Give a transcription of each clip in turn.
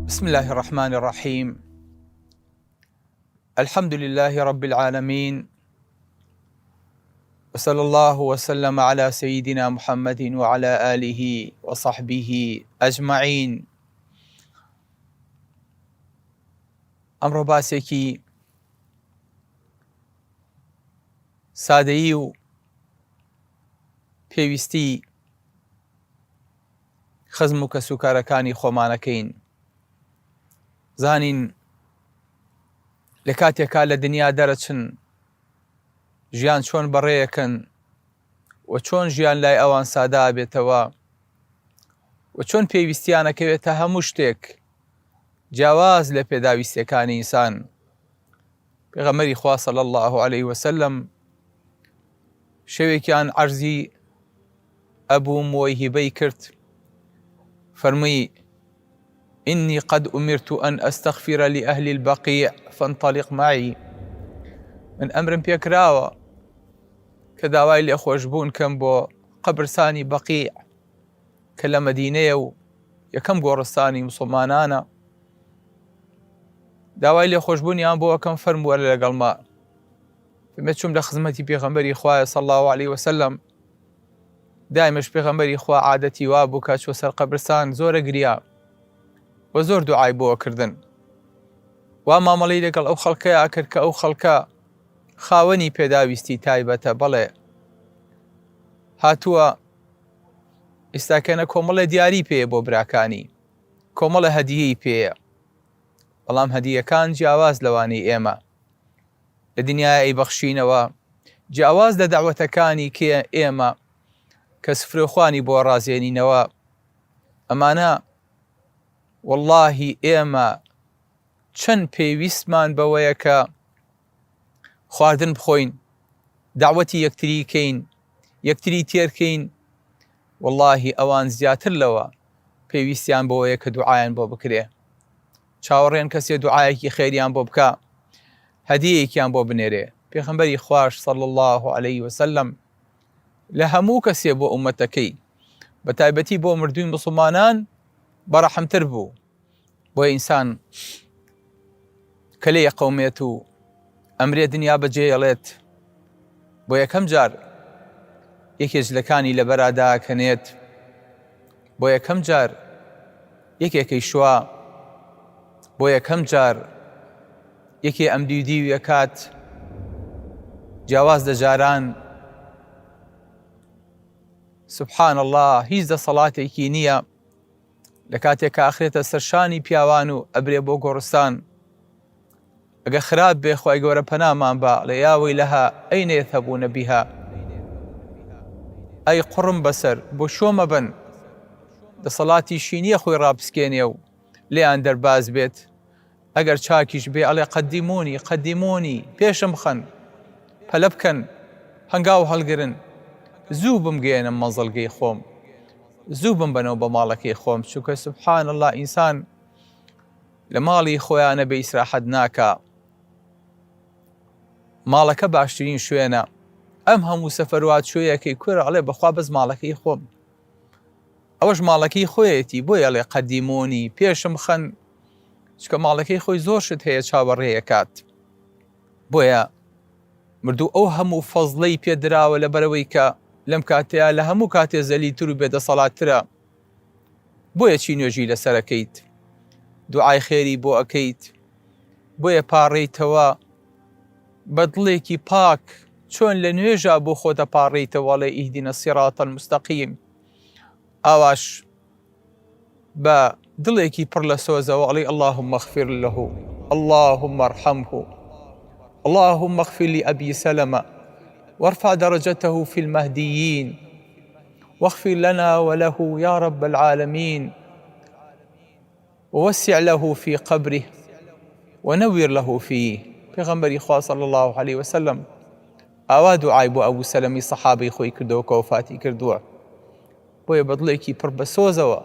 بسم الله الرحمن الرحيم. الحمد لله رب العالمين، وصلى الله وسلم على سيدنا محمد وعلى آله وصحبه أجمعين. ئەمڕۆ باسێکی سادەیی و پێویستی خەزم و کەسوکارەکانی خۆمانەکەین. زانین لە کاتێکا لە دنیا دەرەچن ژیان چۆن بەڕێیەکەن و چۆن ژیان لای ئەوان سادا بێتەوە و چۆن پێویستیانەکەوێتە هەموو شتێک جیاواز لە پێداویستیەکانی ئینسان. پێغەمبەری خوا صلی الله علیه وسلم شەوێکیان عەرزی ئەبوو موەیهبەی کرد، فەرمووی: إني قد أمرت أن أستغفر لأهل البقيع فانطلق معي. من أمرم پێکراوە کە داوای لێخۆشبوون کەم بۆ قەبرستانی بەقیع کە لە مەدینەیە و یەکەم گۆڕستانی موسڵمانانە. داوای لێخۆشبوونیان بۆ ئەەکەم، فەرمووە لەگەڵما. فەرمێ چووم لە خزمەتی پێغەمبەری خوایە صلی الله علیه وسلم. دایمەش پێغەمبەری خوا عادەتی وا بوو کە چوە سەر قەبرستان زۆرە گریا و زۆر دوعای بۆ کردن. وا مامەڵەی لەگەڵ ئەو خەڵکەیە کرد کە ئەو خەڵکە خاوەنی پێداویستی تایبەتە، بەڵێ هاتووە ئێستاکەنە کۆمەڵە دیاری پێیە بۆ براکانی، کۆمەڵە هەدیەی پێیە، بەڵام هەدیەکان جیاواز لەوانەی ئێمە لە دنیای بەخشینەوە، جیاواز لە دەعوەتەکانی کێ ئێمە کە سفرۆخوانی بۆ ڕازێنینەوە. ئەمانە واللهی ئێمە چەند پێویستمان بەوەیە کە خواردن بخۆین، داوەتی یەکتری کەین، یەکتری تێرکەین. واللهی ئەوان زیاتر لەوە پێویستیان بەوەیە کە دوعایان بۆ بکرێ. چاوەڕێن کەسێ دوعایەکی خێریان بۆ بکە، هەدیەیەکیان بۆ بنێرێ. پێغەمبەری خواشت صلی الله علیه وسلم لە هەموو کەسێ بۆ ئومەتەکەی بە تایبەتی بۆ مردووی موسڵمانان بەڕەحمتر بوو. بۆ ئینسان کە لێ قەومێت و ئەمرێ دنیا بەجێهێڵێت، بۆ یەکەم جار یەکێک لەکانی لەبەرا داکەنێت، بۆ یەکەم جار یەکێکەی شووا، بۆ یەکەم جار یەکێ ئەم دیودی وەکات، جیاواز لە جاران. سبحان الله، هیچ دەسەڵاتێکی نییە لە کاتێک ئاخرێتە سەرشانی پیاوان و ئەبرێ بۆ گۆڕستان. ئەگە خراپ بێ خوای گەورە پەنامان با لە یا وەیلەها ئەینە یەذهەبوونە بیها. ئەی قوڕم بەسەر، بۆ شۆ مەبن دەسەڵاتیشی نییە خۆی ڕابسکێنێ و لێیان دەرباز بێت. ئەگەر چاکیش بێ ئەڵێ قەدیمونی قەدیمونی، پێشم خەن، پەلە بکەن، هەنگاو هەڵگرن، زوو بمگەێنم مەنزڵگەی خۆم، زوو بم بنەوە بە ماڵەکەی خۆم. چونکە سبحان الله ئینسان لە ماڵی خۆیانە بە ئیسراحەت ناکا. ماڵەکە باشترین شوێنە. ئەم هەموو سەفەروات شوێیەکەی کورە ئەڵێ بەخوا بەس ماڵەکەی خۆم، ئەوەش ماڵەکەی خۆیەتی، بۆی ئەڵێ قەدیمونی، پێشم خەن، چکە ماڵەکەی خۆی زۆر شت هەیە چاوەڕێیەکات. بۆیە مردوو ئەو هەموو فەزڵەی پێدراوە لەبەرەوەی کە لەم کاتەیە لە هەموو کاتێ زەلیتر و بێدەسەڵاتترە. بۆیە چی نوێژی لەسەرەکەیت، دوعای خێری بۆ ئەکەیت، بۆیە پاڕێیتەوە بە دڵێکی پاک، چۆن لە نوێژە بۆ خۆتە پاڕێیتەوە لە ئیهدینە الصراط المستەقیم. ئاواش بە دڵێکی پڕ لە سۆزەوە ئەڵێ اللهم اغفر له، اللهم ارحمه، اللهم اغفر لأبي سلمة وارفع درجته في المهديين واغفر لنا وله يا رب العالمين ووسع له في قبره ونوّر له فيه. پێغەمبەری خوا صلی الله علیه وسلم ئاوا دوعای بۆ ئەبوو سەلەمی سەحابەی خۆی کردەوە کە وەفاتی کردووە. بۆیە بە دڵێکی پڕ بە سۆزەوە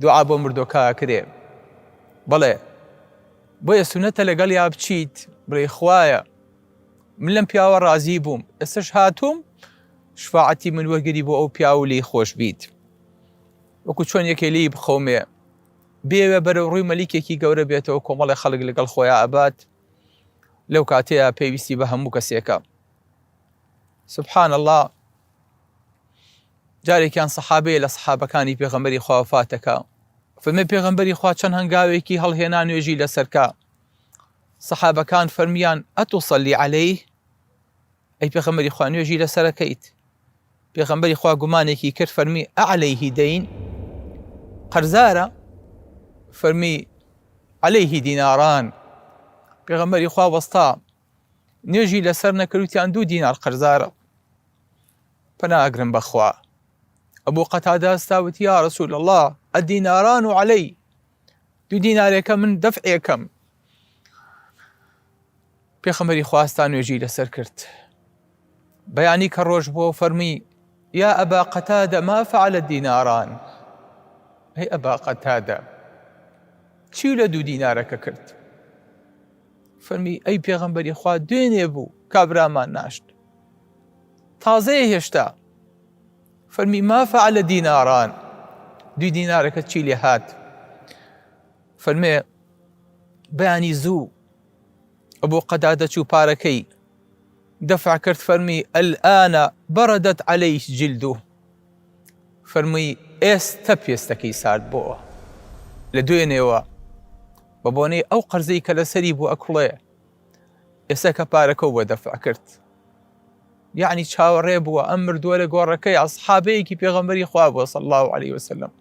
دوعا بۆ مردۆکە کرێ. بەڵێ بۆیە سونەتە لەگەڵ یا بچیت، بڵێ خوایە من لەم پیاوە ڕازی بووم، ئێستش هاتووم شفاعەتی من وەرگری بۆ ئەو پیاو لێی خۆش بیت. وەکو چۆن یەکێ لی بخۆمێ بێوێ بەرەو ڕووی مەلیکێکی گەورە بێتەوە کۆمەڵی خەڵک لەگەڵ خۆیان ئەبات لەو کاتەیە پێویستی بە هەموو کەسێکە. سبحان الله، جارێکیان سەحابەیە لە سەحابەکانی پێغەمبەری خوا وفاتەکە، فەرمێ پێغەمبەری خوا چەند هەنگاوێکی هەڵهێنا نوێژی لەسەرکە. سەحابەکان فەرمیان ئەتوصەلی عەلەیه، ئەی پێغەمبەری خوا نوێژی لەسەرەکەیت؟ پێغەمبەری خوا گومانێکی کرد، فەرمی ئەعەلەیه دەین، قەرزارە؟ فەرمی عەلەیه دیناران. پێغەمبەری خوا وەستا نوێژی لەسەر نەکردوتیان 2 دینار قەرزارە. پەناگرم بەخوا. ئەبوو قەتادە ئەستاوت یا ڕەسوول الله ئەدیناران و عەلەی، 2 دینارێکە من دەفعێکەم. پێغەمبەری خوا ئەستا نوێژی لەسەر کرد، بەیانی کە ڕۆژ بووە و فەرمی یا ئەبا قەتادە ما فعل الدیناران، ئەی ئەبا قەتادە چی لە 2 دینارەکە کرد؟ فەرمی ئەی پێغەمبەری خوا دوێنێ بوو کابرامان ناشت، تازەیە هێشتا. فەرمی ما فعل دیناران، 2 دینارەکە چی لێ هات؟ فەرمێ بەیانی زوو ئەبوو قەتادە چوو پارەکەی دەفع کرد، فەرمی ئەلئانە بەڕەدەت عەلەیه جیلدوه، فەرمی ئێستا پێستەکەی سارد بۆوە. لە دوێنێوە بە بۆنەی ئەو قەرزەی کە لەسەری بوو ئەکوڵێ ئێستا کە پارەکە بۆ دەفع کرد. یعنی چاوەڕێ بووە ئەم مردووە لە گۆڕەکەی ئەسحابەیەکی پێغەمبەری خوا بووە صلی الله عەلەیه وسلم،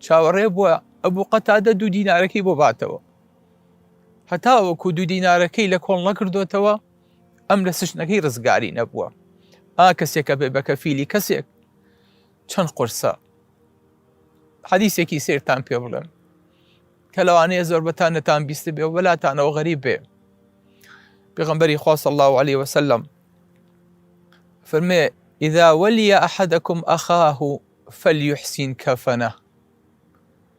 چاوەڕێ بووە ئەبوو قەتادە 2 دینارەکەی بۆ باتەوە، هەتا وەکو 2 دینارەکەی لە کۆڵ نەکردوێتەوە ئەم لە سشنەکەی ڕزگاری نەبووە. کەسێکە بێ بە کەفیلی کەسێک چەند قورسە. حەدیثێکی سێرتان پێ بڵێم کە لەوانەیە زۆربەتان نەتان بیستە بێ و بەلاتانەوە غەریب بێ. پێغەمبەری خوا صلی الله عەلەیه وسلم فەرمێ إذا ولي أحدكم أخاه فليحسن كفنه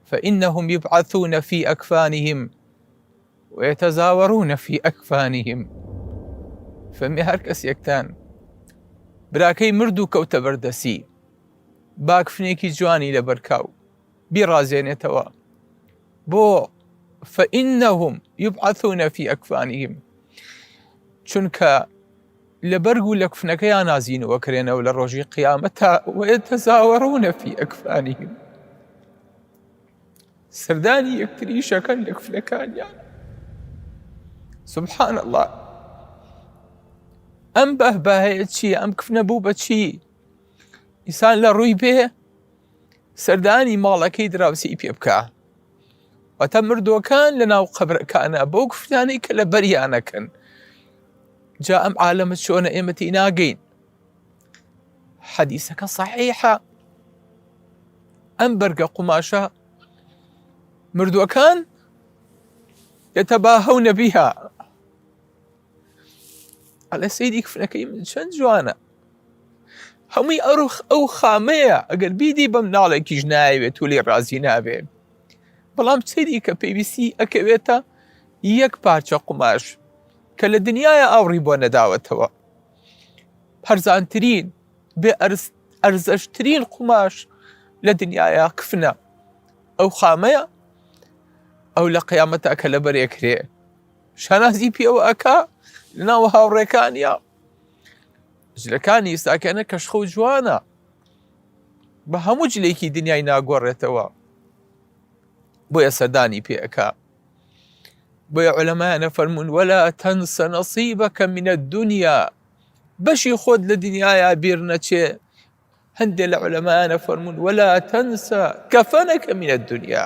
فإنهم يبعثون في أكفانهم ويتزاورون في أكفانهم. فەرمێ هەر کەسێکتان براکەی مرد و کەوتە بەردەسی، با کفنێکی جوانی لەبەرکاو بیڕازێنێتەوە بۆ فإنهم يبعثون في أكفانهم، چونکە لە بەرگ و لە کفنەکەیان نازینەوە کرێنەوە لە ڕۆژی قیامەتە ويتزاورون في أكفانهم، سەردانی یەکتری شەکەن لە کفنەکانیان. سبحان الله، ئەم بەهباهەیە چییە؟ ئەم کفنە بوو بە چی؟ ئینسان لە ڕووی بێ سەردانی ماڵەکەی دراوسی پێ بکە، واتە مردووەکان لە ناو قەبرەکانە بەو کفنانەی کە لە بەریانەکەن. جا ئەم عالەمە چۆنە ئێمەتی ناگەین؟ حەدیثەکە صەحیحە، ئەم بەرگە قوماشە مردووەکان يتباهون بها. ئەڵێ سەیدی کفنەکەی من چەند جوانە، هەمووی ئەو خامەیە، ئەگەر بیدی بەم ناڵێکیش نایەوێت و لێ ڕازی نابێ، بەڵام سەیدی کە پێویستی ئەکەوێتە یەک پارچە قوماش کە لە دنیاە ئاوڕی بۆ نەداوەتەوە، هەرزانترین بێ ئەرزەشترین قوماش لە دنیاە کفنە، ئەو خامەیە، ئەو لە قیامەتە کە لە بەرێکرێ شانازی پێوە ئەکا لەناو هاوڕێکانیە. جلەکانی ئێستاکەنە کەشخە و جوانە، بە هەموو جلێکی دنیای ناگۆڕێتەوە، بۆیە سەردانی پێ ئەکا. بۆیە عولەمایانە فەرمون وەلا تەنسە نەسیبەکە منە الدونیا، بەشی خۆت لە دنیاە بیر نەچێ. هەندێ لە عولەمایانە فەرمون وەلا تەنسە کەفەنەکە منە الدونیا،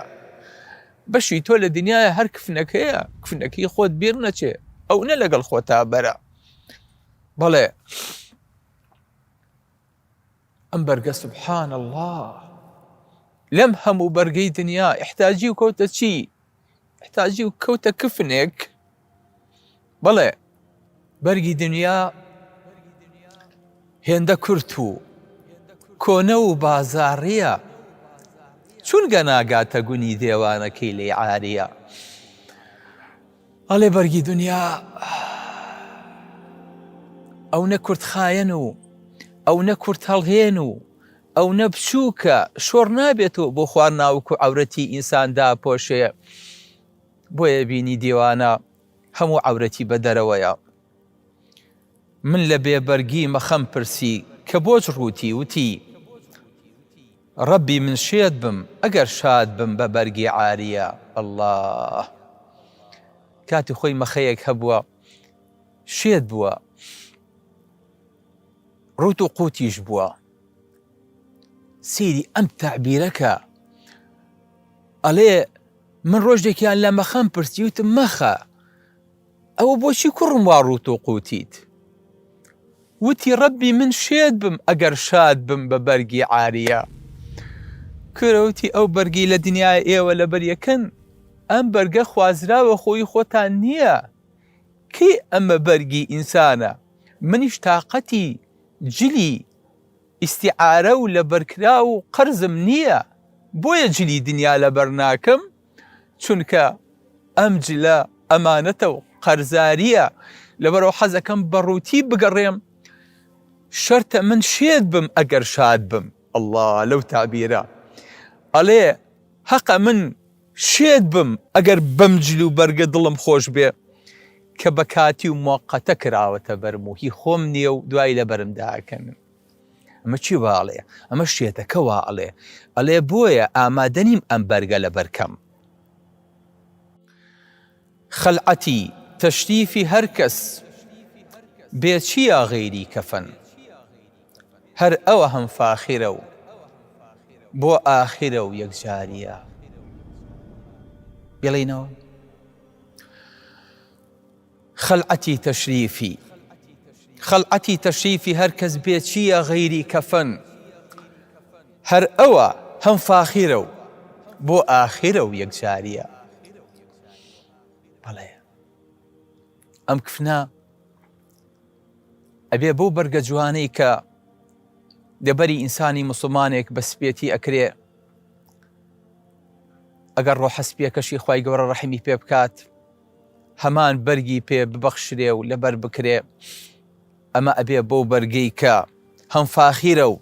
بەشی تۆ لە دنیاە هەر کفنەکەیە، کفنەکەی خۆت بیر نەچێ، ئەو نە لەگەڵ خۆتا بەرە. بەڵێ ئەم بەرگە سبحان الله لەم هەموو بەرگەی دنیا احتاجی و کەوتە چی؟ احتاجی و کەوتە کفنێک. بەڵێ بەرگی دنیا هێندە کورت و کۆنە و بازاڕیە، چونگە ناگاتە گونی دێوانەکەی لێ عاریە. ئەڵێ بەرگی دنیا ئەو نە کورت خایەن و ئەو نە کورت هەڵهێن و ئەو نەبچووکە شۆڕ نابێتەوە بۆ خواردناوکو عەورەتی ئینسان داپۆشێ، بۆیە بینی دیوانە هەموو عەورەتی بە دەرەوەیە. من لە بێبەرگی مەخەم پرسی کە بۆچ ڕووتی، وتی ڕەبی من شێت بم ئەگەر شاد بم بە بەرگی عاریە. الله، کاتی خۆی مەخەیەک هەبووە شێت بووە، ڕوت و قوتیش بووە. سیری ئەم تعبیرەکە ئەڵێ من ڕۆژێکیان لە مەخەم پرسی، وتم مەخە ئەوە بۆچی کوڕم وا ڕوت و قوتیت؟ وتی ڕەبی من شێت بم ئەگەر شاد بم بە بەرگی عاریە. کورەوتی ئەو بەرگی لە دنیای ئێوە لەبەر یەکەن، ئەم بەرگە خوازراوە خۆی خۆتان نییە. کەی ئەمە بەرگی ئینسانە؟ منیش تاقەتی جلی ئیستیعارە و لەبەرکرا و قەرزم نییە، بۆیە جلی دنیا لەبەر ناکەم، چونکە ئەم جلە ئەمانەتە و قەرزاریە، لەبەرەوە حەزەکەم بەڕووتی بگەڕێم، شەرتە من شێت بم ئەگەر شاد بم. الله، لەو تعبیرە ئەڵێ حەقە من شێت بم ئەگەر بەم جل و بەرگە دڵم خۆش بێ، کە بە کاتی و موقەتە کراوەتە بەرم و هی خۆم نییە و دوای لە بەرم داکەن. ئەمە چی واڵێ؟ ئەمە شێتەکە واڵێ. ئەڵێ بۆیە ئامادە نیم ئەم بەرگە لە بەرکەم. خەلعەتی تەشریفی هەر کەس بێچیە غەیری کەفەن، هەر ئەوە هەم فاخرە و بۆ ئاخرە و یەکجاریە. بێڵێنەوە خەلعەتی تەشریفی، خەلعەتی تەشریفی هەر کەس بێچیە غەیری کەفەن، هەر ئەوە هەم فاخرە و بۆ ئاخرە و یەکجاریە. بەڵێ ئەم کفنە ئەبێ بۆ بەرگە جوانەی کە دەبەری ئینسانی مسلمانێک بە سپێتی ئەکرێ، ئەگەر ڕۆحەسپیەکەشی خوای گەورە ڕەحیمی پێ بکات، هەمان بەرگی پێ ببەخشرێ و لەبەر بکرێ. ئەمە ئەبێ بۆ بەرگەی کە هەم فاخرە و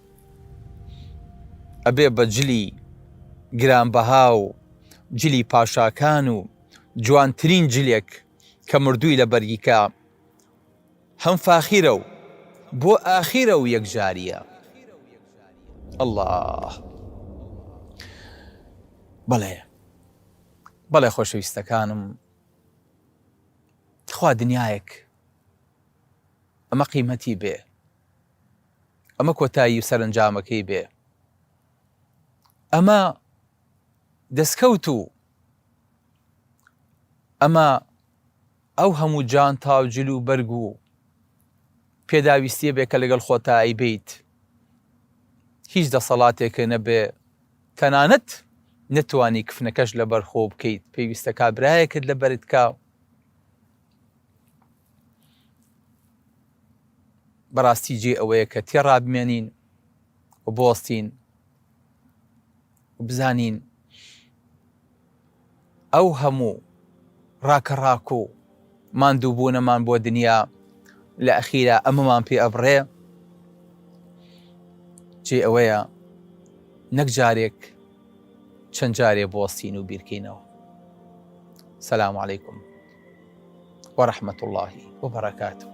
ئەبێ بە جلی گرانبەها و جلی پاشاکان و جوانترین جلێک کە مردووی لە بەرگیکە، هەم فاخرە و بۆ ئاخرە و یەکجاریە. الله، بەڵێ خۆشەویستەکانم، خوا دنیایەک ئەمە قیمەتی بێ، ئەمە کۆتایی و سەرنجامەکەی بێ، ئەمە دەستکەوت و ئەمە ئەو هەموو جان تاوجل و بەرگ و پێداویستیە بێ کە لەگەڵ خۆتایی بیت، هیچ دەسەڵاتێکە نەبێ، تەنانەت نەتوانی کفنەکەش لەبەر خۆ بکەیت، پێویستە کابرایەکت لەبەرت کا. بەڕاستی جێ ئەوەیە کە تێڕابمێنین و بۆستین و بزانین ئەو هەموو ڕاکەڕاک و ماندووبوونەمان بۆ دنیا لە ئەخیرا ئەمەمان پێ ئەبڕێ، جێ ئەوەیە نەک جارێک چەند جارێ بۆستین و بیرکەینەوە. سەلام عەلەیکم وەڕەحمەتوڵڵاهی وبەرەکاتوه.